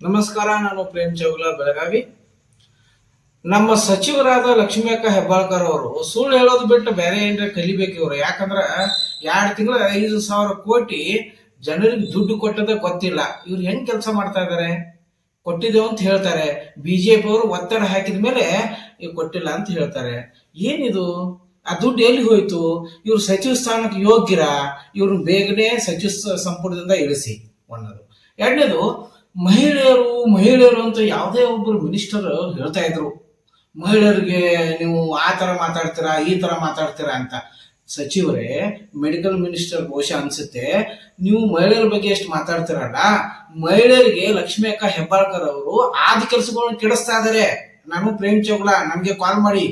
ನಮಸ್ಕಾರ, ನಾನು ಪ್ರೇಮ್ ಚೌಗಲ, ಬೆಳಗಾವಿ. ನಮ್ಮ ಸಚಿವರಾದ ಲಕ್ಷ್ಮೀ ಅಕ್ಕ ಹೆಬ್ಬಾಳ್ಕರ್ ಅವರು ಸುಳ್ಳು ಹೇಳೋದು ಬಿಟ್ಟು ಬೇರೆ ಏನ್ರ ಕಲಿಬೇಕು ಇವ್ರು. ಯಾಕಂದ್ರ 2 ತಿಂಗಳ 5,000 ಕೋಟಿ ಜನರಿಗೆ ದುಡ್ಡು ಕೊಟ್ಟದ ಗೊತ್ತಿಲ್ಲ. ಇವ್ರು ಹೆಂಗ್ ಕೆಲಸ ಮಾಡ್ತಾ ಇದಾರೆ? ಕೊಟ್ಟಿದ್ದೇವೆ ಅಂತ ಹೇಳ್ತಾರೆ. ಬಿಜೆಪಿ ಅವರು ಒತ್ತಡ ಹಾಕಿದ ಮೇಲೆ ಇವ್ ಕೊಟ್ಟಿಲ್ಲ ಅಂತ ಹೇಳ್ತಾರೆ. ಏನಿದು? ಆ ದುಡ್ಡು ಎಲ್ಲಿ ಹೋಯ್ತು? ಇವ್ರು ಸಚಿವ ಸ್ಥಾನಕ್ಕೆ ಯೋಗ್ಯರ? ಇವ್ರನ್ನ ಬೇಗನೆ ಸಚಿವ ಸಂಪುಟದಿಂದ ಇಳಿಸಿ. ಒಂದದು. ಎರಡನೇದು, ಮಹಿಳೆಯರು ಅಂತ ಯಾವುದೇ ಒಬ್ಬರು ಮಿನಿಸ್ಟರ್ ಹೇಳ್ತಾ ಇದ್ರು, ಮಹಿಳೆಯರಿಗೆ ನೀವು ಆ ತರ ಮಾತಾಡ್ತೀರಾ, ಈ ತರ ಮಾತಾಡ್ತೀರಾ ಅಂತ. ಸಚಿವರೇ, ಮೆಡಿಕಲ್ ಮಿನಿಸ್ಟರ್ ಬಹುಶಃ ಅನ್ಸುತ್ತೆ, ನೀವು ಮಹಿಳೆಯರ ಬಗ್ಗೆ ಎಷ್ಟು ಮಾತಾಡ್ತೀರಲ್ಲ, ಮಹಿಳೆಯರಿಗೆ ಲಕ್ಷ್ಮೀ ಅಕ್ಕ ಹೆಬ್ಬಾಳ್ಕರ್ ಅವರು ಆದ ಕೆಲಸಗಳನ್ನ ಕೆಡಿಸ್ತಾ ಇದಾರೆ. ನಾನು ಪ್ರೇಮ್ ಚೌಗಲ, ನಮ್ಗೆ ಕಾಲ್ ಮಾಡಿ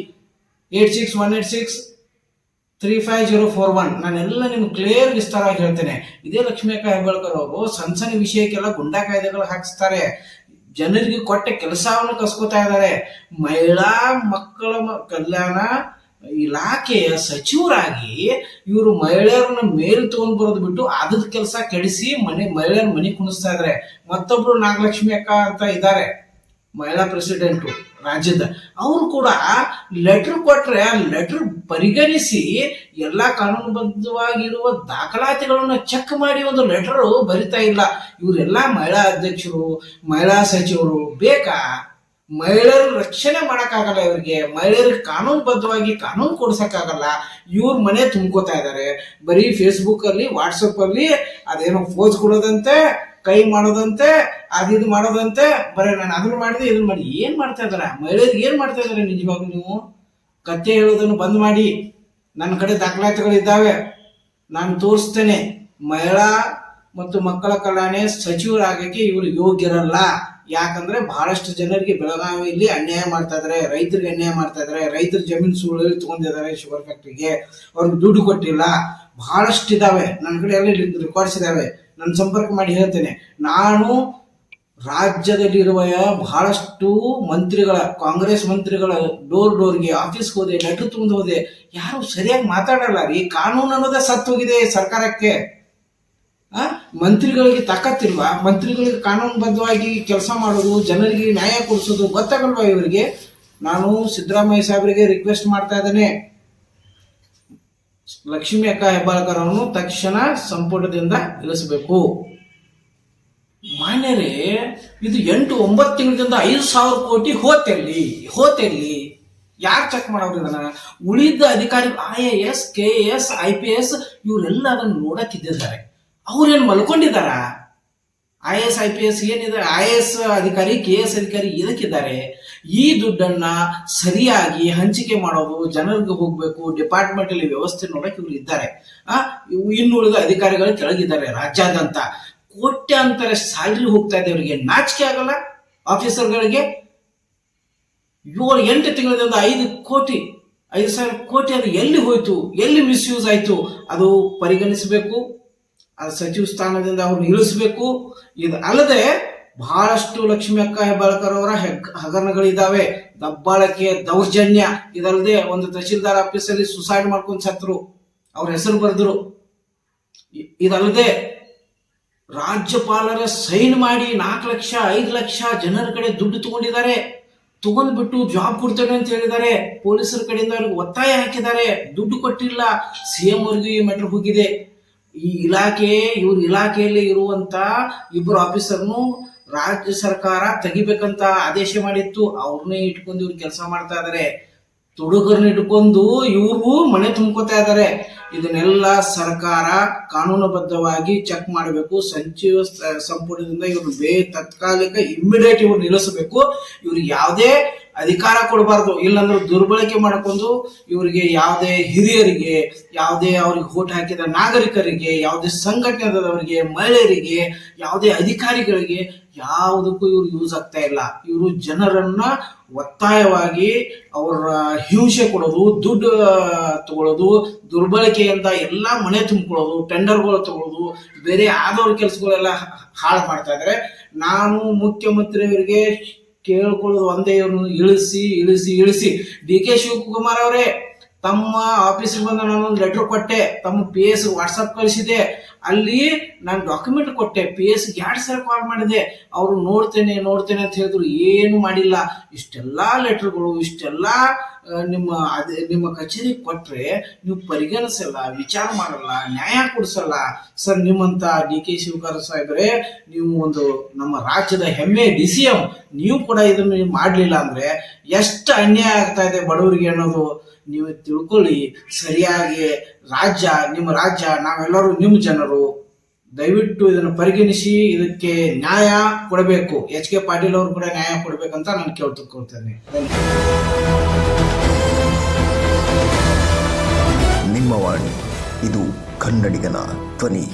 8618635041. ನಾನೆಲ್ಲ ನಿಮ್ಗೆ ಕ್ಲಿಯರ್ ವಿಸ್ತಾರವಾಗಿ ಹೇಳ್ತೇನೆ. ಇದೇ ಲಕ್ಷ್ಮೀ ಅಕ್ಕ ಹೆಬ್ಬಾಳ್ಕರ್ ಅವರು ಸಣ್ಣ ವಿಷಯಕ್ಕೆಲ್ಲ ಗುಂಡಾ ಕಾಯ್ದೆಗಳು ಹಾಕಿಸ್ತಾರೆ. ಜನರಿಗೆ ಕೊಟ್ಟ ಕೆಲಸವನ್ನು ಕಸ್ಕೋತಾ ಇದ್ದಾರೆ. ಮಹಿಳಾ ಮಕ್ಕಳ ಕಲ್ಯಾಣ ಇಲಾಖೆಯ ಸಚಿವರಾಗಿ ಇವರು ಮಹಿಳೆಯರನ್ನ ಮೇಲೆ ತಗೊಂಡ್ ಬರೋದು ಬಿಟ್ಟು ಅದ ಕೆಲಸ ಕೆಡಿಸಿ ಮಹಿಳೆಯರ ಮನೆ ಕುಣಿಸ್ತಾ ಇದಾರೆ. ಮತ್ತೊಬ್ರು ನಾಗಲಕ್ಷ್ಮಿ ಅಕ್ಕ ಅಂತ ಇದ್ದಾರೆ, ಮಹಿಳಾ ಪ್ರೆಸಿಡೆಂಟು ರಾಜ್ಯದ. ಅವರು ಕೂಡ ಲೆಟರ್ ಕೊಟ್ರೆ ಆ ಲೆಟರ್ ಪರಿಗಣಿಸಿ ಎಲ್ಲಾ ಕಾನೂನುಬದ್ಧವಾಗಿರುವ ದಾಖಲಾತಿಗಳನ್ನ ಚೆಕ್ ಮಾಡಿ ಒಂದು ಲೆಟರ್ ಬರಿತಾ ಇಲ್ಲ. ಇವರೆಲ್ಲ ಮಹಿಳಾ ಅಧ್ಯಕ್ಷರು, ಮಹಿಳಾ ಸಚಿವರು ಬೇಕಾ? ಮಹಿಳೆಯರ ರಕ್ಷಣೆ ಮಾಡಕ್ಕಾಗಲ್ಲ ಇವರಿಗೆ. ಮಹಿಳೆಯರಿಗೆ ಕಾನೂನುಬದ್ಧವಾಗಿ ಕಾನೂನು ಕೊಡ್ಸಕ್ಕಾಗಲ್ಲ. ಇವ್ರ ಮನೆ ತುಂಬ್ಕೋತಾ ಇದ್ದಾರೆ. ಬರೀ ಫೇಸ್ಬುಕ್ ಅಲ್ಲಿ, ವಾಟ್ಸಪ್ ಅಲ್ಲಿ ಅದೇನೋ ಫೋಸ್ ಕೊಡೋದಂತೆ, ಕೈ ಮಾಡೋದಂತೆ, ಇದು ಮಾಡೋದಂತೆ. ಬರೀ ನಾನು ಅದನ್ನ ಮಾಡಿದೆ, ಇದನ್ನ ಮಾಡಿ. ಏನ್ ಮಾಡ್ತಾ ಇದಾರೆ ಮಹಿಳೆಯರಿಗೆ? ಏನ್ ಮಾಡ್ತಾ ಇದಾರೆ? ನಿಜವಾಗ್ಲೂ ನೀವು ಕತ್ತೆ ಹೇಳೋದನ್ನು ಬಂದ್ ಮಾಡಿ. ನನ್ನ ಕಡೆ ದಾಖಲಾತಿಗಳಿದ್ದಾವೆ, ನಾನು ತೋರಿಸ್ತೇನೆ. ಮಹಿಳಾ ಮತ್ತು ಮಕ್ಕಳ ಕಲ್ಯಾಣ ಸಚಿವರಾಗಕ್ಕೆ ಇವರು ಯೋಗ್ಯರಲ್ಲ. ಯಾಕಂದ್ರೆ ಬಹಳಷ್ಟು ಜನರಿಗೆ ಬೆಳಗಾವಿಯಲ್ಲಿ ಅನ್ಯಾಯ ಮಾಡ್ತಾ ಇದಾರೆ, ರೈತರಿಗೆ ಅನ್ಯಾಯ ಮಾಡ್ತಾ ಇದಾರೆ. ರೈತರ ಜಮೀನು ಸುಳ್ಳು ಹೇಳಿ ತಗೊಂಡಿದ್ದಾರೆ ಶುಗರ್ ಫ್ಯಾಕ್ಟ್ರಿಗೆ, ಅವ್ರಿಗೆ ದುಡ್ಡು ಕೊಟ್ಟಿಲ್ಲ. ಬಹಳಷ್ಟು ಇದಾವೆ, ನನ್ನ ಕಡೆ ಎಲ್ಲ ರೆಕಾರ್ಡ್ಸ್ ಇದಾವೆ. ನಾನು ಸಂಪರ್ಕ ಮಾಡಿ ಹೇಳ್ತೇನೆ. ನಾನು ರಾಜ್ಯದಲ್ಲಿರುವ ಬಹಳಷ್ಟು ಮಂತ್ರಿಗಳ, ಕಾಂಗ್ರೆಸ್ ಮಂತ್ರಿಗಳ ಡೋರ್ಗೆ ಆಫೀಸ್ಗೆ ಹೋದೆ, ಲೆಟರ್ ತಗೊಂಡು ಹೋದೆ. ಯಾರು ಸರಿಯಾಗಿ ಮಾತಾಡಲ್ಲ ರೀ. ಕಾನೂನು ಅನ್ನೋದೇ ಸತ್ತು ಹೋಗಿದೆ ಸರ್ಕಾರಕ್ಕೆ. ಮಂತ್ರಿಗಳಿಗೆ ತಾಕತ್ತಿಲ್ವಾ? ಮಂತ್ರಿಗಳಿಗೆ ಕಾನೂನುಬದ್ಧವಾಗಿ ಕೆಲಸ ಮಾಡೋದು, ಜನರಿಗೆ ನ್ಯಾಯ ಕೊಡಿಸೋದು ಗೊತ್ತಾಗಲ್ವಾ ಇವರಿಗೆ? ನಾನು ಸಿದ್ದರಾಮಯ್ಯ ಸಾಹೇಬರಿಗೆ ರಿಕ್ವೆಸ್ಟ್ ಮಾಡ್ತಾ ಇದ್ದೇನೆ, ಲಕ್ಷ್ಮೀ ಅಕ್ಕ ಹೆಬ್ಬಾಳ್ಕರ್ ಅವರನ್ನು ತಕ್ಷಣ ಸಂಪುಟದಿಂದ ಇಳಿಸಬೇಕು. ಮಾನ್ಯರೇ, ಇದು 8-9 ತಿಂಗಳಿಂದ 5,000 ಕೋಟಿ ಹೋತೆಲ್ಲಿ ಯಾರು ಚೆಕ್ ಮಾಡೋರು ಇದನ್ನ? ಉಳಿದ ಅಧಿಕಾರಿ IAS, KAS, IPS ಇವರೆಲ್ಲ ಅದನ್ನು ನೋಡಕ್ಕಿದ್ದಾರೆ. ಅವ್ರೇನು ಮಲ್ಕೊಂಡಿದ್ದಾರ? IAS, IPS ಏನಿದೆ? IAS ಅಧಿಕಾರಿ, KS ಅಧಿಕಾರಿ ಇದಕ್ಕಿದ್ದಾರೆ. ಈ ದುಡ್ಡನ್ನ ಸರಿಯಾಗಿ ಹಂಚಿಕೆ ಮಾಡೋದು, ಜನರಿಗೆ ಹೋಗ್ಬೇಕು, ಡಿಪಾರ್ಟ್ಮೆಂಟ್ ಅಲ್ಲಿ ವ್ಯವಸ್ಥೆ ನೋಡಕ್ ಇವ್ರು ಇದ್ದಾರೆ. ಇನ್ನುಳಿದ ಅಧಿಕಾರಿಗಳು ಕೆಳಗಿದ್ದಾರೆ. ರಾಜ್ಯಾದ್ಯಂತ ಕೋಟ್ಯಾಂತರ ಸ್ಯಾಲ್ರಿ ಹೋಗ್ತಾ ಇದೆ ಇವರಿಗೆ. ನಾಚಿಕೆ ಆಗಲ್ಲ ಆಫೀಸರ್ಗಳಿಗೆ? 7-8 ತಿಂಗಳಿಂದ 5,000 ಕೋಟಿ ಅದು ಎಲ್ಲಿ ಹೋಯ್ತು? ಎಲ್ಲಿ ಮಿಸ್ಯೂಸ್ ಆಯ್ತು? ಅದು ಪರಿಗಣಿಸಬೇಕು. ಅದು ಸಚಿವ ಸ್ಥಾನದಿಂದ ಅವ್ರನ್ನ ಇಳಿಸಬೇಕು. ಇದು ಅಲ್ಲದೆ ಬಹಳಷ್ಟು ಲಕ್ಷ್ಮೀ ಅಕ್ಕ ಹೆಬ್ಬಾಳ್ಕರ್ ಅವರ ಹಗರಣಗಳಿದ್ದಾವೆ. ದಬ್ಬಾಳಕೆ, ದೌರ್ಜನ್ಯ. ಇದಲ್ಲದೆ ಒಂದು ತಹಶೀಲ್ದಾರ್ ಆಫೀಸಲ್ಲಿ ಸುಸೈಡ್ ಮಾಡ್ಕೊಂಡು ಸತ್ರು, ಅವ್ರ ಹೆಸರು ಬರೆದ್ರು. ಇದಲ್ಲದೆ ರಾಜ್ಯಪಾಲರ ಸೈನ್ ಮಾಡಿ 4 ಲಕ್ಷ 5 ಲಕ್ಷ ಜನರ ಕಡೆ ದುಡ್ಡು ತಗೊಂಡಿದ್ದಾರೆ. ತಗೊಂಡ್ಬಿಟ್ಟು ಜಾಬ್ ಕೊಡ್ತೇನೆ ಅಂತ ಹೇಳಿದ್ದಾರೆ. ಪೊಲೀಸರ ಕಡೆಯಿಂದ ಅವ್ರಿಗೆ ಒತ್ತಾಯ ಹಾಕಿದ್ದಾರೆ, ದುಡ್ಡು ಕೊಟ್ಟಿಲ್ಲ. CM ಅವ್ರಿಗೆ ಈ ಮ್ಯಾಟರ್ ಹೋಗಿದೆ. ಇವ್ರ ಇಲಾಖೆಯಲ್ಲಿ ಇರುವಂತ 2 ಆಫೀಸರ್ನು ರಾಜ್ಯ ಸರ್ಕಾರ ತೆಗಿಬೇಕಂತ ಆದೇಶ ಮಾಡಿತ್ತು. ಅವ್ರನ್ನೇ ಇಟ್ಕೊಂಡು ಇವ್ರು ಕೆಲಸ ಮಾಡ್ತಾ ಇದಾರೆ. ತುಡುಗರನ್ನ ಇಟ್ಕೊಂಡು ಇವ್ರು ಮನೆ ತುಂಬ್ಕೋತಾ ಇದಾರೆ. ಇದನ್ನೆಲ್ಲ ಸರ್ಕಾರ ಕಾನೂನುಬದ್ಧವಾಗಿ ಚೆಕ್ ಮಾಡಬೇಕು. ಸಚಿವ ಸಂಪುಟದಿಂದ ಇವ್ರು ತಾತ್ಕಾಲಿಕ ಇಮ್ಮಿಡಿಯೇಟ್ ಇವ್ರು ನಿಲ್ಲಿಸಬೇಕು. ಇವ್ರಿಗೆ ಯಾವುದೇ ಅಧಿಕಾರ ಕೊಡಬಾರ್ದು. ಇಲ್ಲಾಂದ್ರೆ ದುರ್ಬಳಕೆ ಮಾಡಿಕೊಂಡು ಇವರಿಗೆ ಯಾವುದೇ ಹಿರಿಯರಿಗೆ, ಯಾವುದೇ ಅವ್ರಿಗೆ ವೋಟ್ ಹಾಕಿದ ನಾಗರಿಕರಿಗೆ, ಯಾವುದೇ ಸಂಘಟನೆದವರಿಗೆ, ಮಹಿಳೆಯರಿಗೆ, ಯಾವುದೇ ಅಧಿಕಾರಿಗಳಿಗೆ ಯಾವುದಕ್ಕೂ ಇವ್ರು ಯೂಸ್ ಆಗ್ತಾ ಇಲ್ಲ. ಇವರು ಜನರನ್ನ ಒತ್ತಾಯವಾಗಿ ಅವರ ಹಿಂಸೆ ಕೊಡೋದು, ದುಡ್ಡು ತಗೊಳ್ಳೋದು, ದುರ್ಬಳಕೆಯಿಂದ ಎಲ್ಲ ಮನೆ ತುಂಬಿಕೊಳ್ಳೋದು, ಟೆಂಡರ್ಗಳು ತಗೊಳ್ಳೋದು, ಬೇರೆ ಆದವ್ರ ಕೆಲಸಗಳೆಲ್ಲ ಹಾಳು ಮಾಡ್ತಾ ಇದ್ದಾರೆ. ನಾನು ಮುಖ್ಯಮಂತ್ರಿಯವರಿಗೆ ಕೇಳ್ಕೊಳ್ಳೋದು ಒಂದೇ, ಇವ್ರನ್ನು ಇಳಿಸಿ. DK ಶಿವಕುಮಾರ್ ಅವರೇ, ತಮ್ಮ ಆಫೀಸಿಗೆ ಬಂದ ನಾನೊಂದು ಲೆಟರ್ ಕೊಟ್ಟೆ, ತಮ್ಮ PS ವಾಟ್ಸಪ್ ಕಳಿಸಿದೆ. ಅಲ್ಲಿ ನಾನು ಡಾಕ್ಯುಮೆಂಟ್ ಕೊಟ್ಟೆ, PS 2 ಸಲ ಕಾಲ್ ಮಾಡಿದೆ, ಅವರು ನೋಡ್ತೇನೆ ಅಂತ ಹೇಳಿದ್ರು, ಏನು ಮಾಡಿಲ್ಲ. ಇಷ್ಟೆಲ್ಲ ಲೆಟರ್ಗಳು, ಇಷ್ಟೆಲ್ಲ ನಿಮ್ಮ ಕಚೇರಿಗೆ ಕೊಟ್ರೆ ನೀವು ಪರಿಗಣಿಸಲ್ಲ, ವಿಚಾರ ಮಾಡಲ್ಲ, ನ್ಯಾಯ ಕೊಡಿಸಲ್ಲ. ಸರ್, ನಿಮ್ಮಂತ DK ಶಿವಕುಮಾರ್ ಸಾಹೇಬ್ರೆ, ನೀವು ಒಂದು ನಮ್ಮ ರಾಜ್ಯದ ಹೆಮ್ಮೆ DCM, ನೀವು ಕೂಡ ಇದನ್ನು ಮಾಡಲಿಲ್ಲ ಅಂದ್ರೆ ಎಷ್ಟು ಅನ್ಯಾಯ ಆಗ್ತಾ ಇದೆ ಬಡವರಿಗೆ ಅನ್ನೋದು ನೀವು ತಿಳ್ಕೊಳ್ಳಿ. ಸರಿಯಾಗಿ ನಿಮ್ಮ ರಾಜ್ಯ, ನಾವೆಲ್ಲರೂ ನಿಮ್ಮ ಜನರು, ದಯವಿಟ್ಟು ಇದನ್ನು ಪರಿಗಣಿಸಿ ಇದಕ್ಕೆ ನ್ಯಾಯ ಕೊಡಬೇಕು. HK ಪಾಟೀಲ್ ಅವರು ಕೂಡ ನ್ಯಾಯ ಕೊಡಬೇಕಂತ ನಾನು ಕೇಳ್ತುಕೊಳ್ತೇನೆ. ನಿಮ್ಮ ವಾಣಿ, ಇದು ಕನ್ನಡಿಗನ ಧ್ವನಿ.